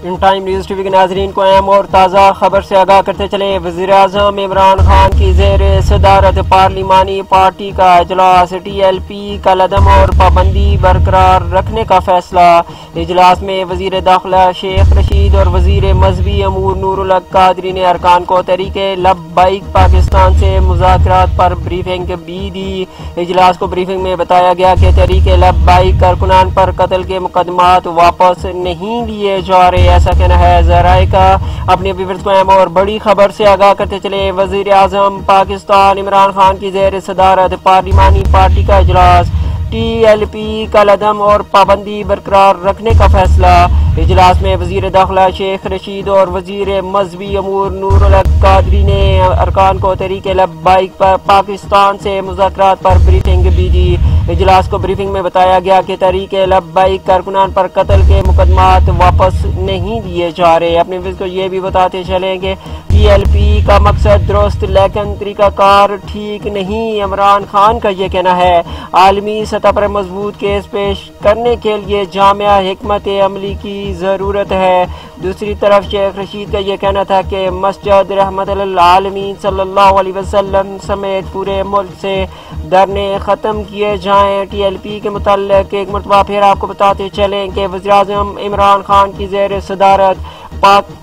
In time news T V کے ناظرین کو اہم اور تازہ خبر سے آگاہ کرتے چلے۔ وزیر اعظم عمران خان کی زیر صدارت پارلیمانی پارٹی کا اجلاس، ٹی ایل پی کا عدم اور پابندی برقرار رکھنے کا فیصلہ۔ اجلاس میں وزیر داخلہ شیخ رشید اور وزیر مذہبی امور نور الحق قادری نے ارکان کو تحریک لبیک پاکستان سے مذاکرات پر بریفنگ بھی دی۔ اجلاس کو بریفنگ میں بتایا گیا کہ تحریک لبیک کارکنان پر قتل کے مقدمات واپس نہیں لیے جا رہے، ایسا کہنا ہے ذرائع کا۔ اپنے ویورز کو اہم اور بڑی خبر سے آگاہ کرتے چلے۔ وزیر اعظم پاکستان عمران خان کی زیر صدارت پارلیمانی پارٹی کا اجلاس، ٹی ایل پی کا عدم اور پابندی برقرار رکھنے کا فیصلہ۔ اجلاس میں وزیر داخلہ شیخ رشید اور وزیر مذہبی امور نور الحق قادری نے ارکان کو تحریک لبیک پاکستان سے مذاکرات پر بریفنگ بھی دی۔ اجلاس کو بریفنگ میں بتایا گیا کہ تحریک لبیک کارکنان پر قتل کے مقدمات واپس نہیں لیے جا رہے۔ اپنے ویورز کو یہ بھی بتاتے چلیں کہ ٹی ایل پی کا مقصد درست لیکن طریقہ کار ٹھیک نہیں، عمران خان کا یہ کہنا ہے۔ عالمی سطح پر مضبوط کیس پیش کرنے کے لیے جامع حکمت عملی کی ضرورت ہے۔ دوسری طرف شیخ رشید کا یہ کہنا تھا کہ مسجد رحمت للعالمین صلی اللہ علیہ وسلم سمیت پورے ملک سے دھرنے ختم کیے جائیں۔ ٹی ایل پی کے متعلق ایک مرتبہ پھر آپ کو بتاتے چلیں کہ وزیر اعظم عمران خان کی زیر صدارت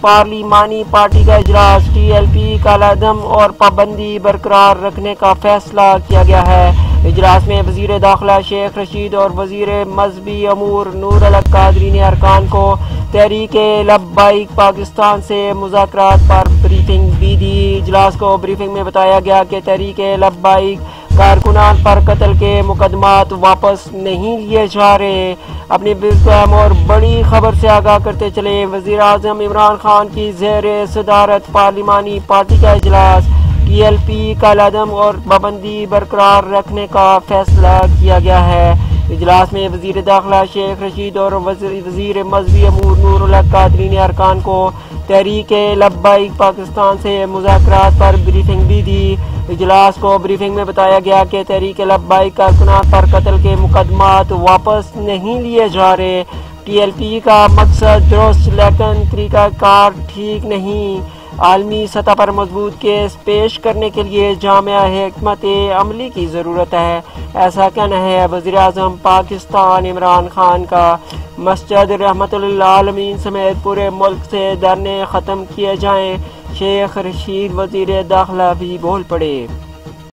پارلیمانی پارٹی کا اجلاس، ٹی ایل پی کا عدم اور پابندی برقرار رکھنے کا فیصلہ کیا گیا ہے۔ اجلاس میں وزیر داخلہ شیخ رشید اور وزیر مذہبی امور نور الحق قادری نے ارکان کو تحریک لبیک پاکستان سے مذاکرات پر بریفنگ بھی دی۔ اجلاس کو بریفنگ میں بتایا گیا کہ تحریک لبیک کارکنان پر قتل کے مقدمات واپس نہیں لیے جا رہے۔ اپنی اہم اور بڑی خبر سے آگاہ کرتے چلے۔ وزیر اعظم عمران خان کی زیر صدارت پارلیمانی پارٹی کا اجلاس، ٹی ایل پی کا عدم اور پابندی برقرار رکھنے کا فیصلہ کیا گیا ہے۔ اجلاس میں وزیر داخلہ شیخ رشید اور وزیر مذہبی امور نور الحق قادری نے ارکان کو تحریک لبیک پاکستان سے مذاکرات پر بریفنگ بھی دی۔ اجلاس کو بریفنگ میں بتایا گیا کہ تحریک لبیک کارکنان پر قتل کے مقدمات واپس نہیں لیے جا رہے۔ ٹی ایل پی کا مقصد درست لیکن طریقہ کار ٹھیک نہیں، عالمی سطح پر مضبوط کیس پیش کرنے کے لیے جامع حکمت عملی کی ضرورت ہے، ایسا کہنا ہے وزیر اعظم پاکستان عمران خان کا۔ مسجد رحمت للعالمین سمیت پورے ملک سے دھرنے ختم کیے جائیں، شیخ رشید وزیر داخلہ بھی بول پڑے۔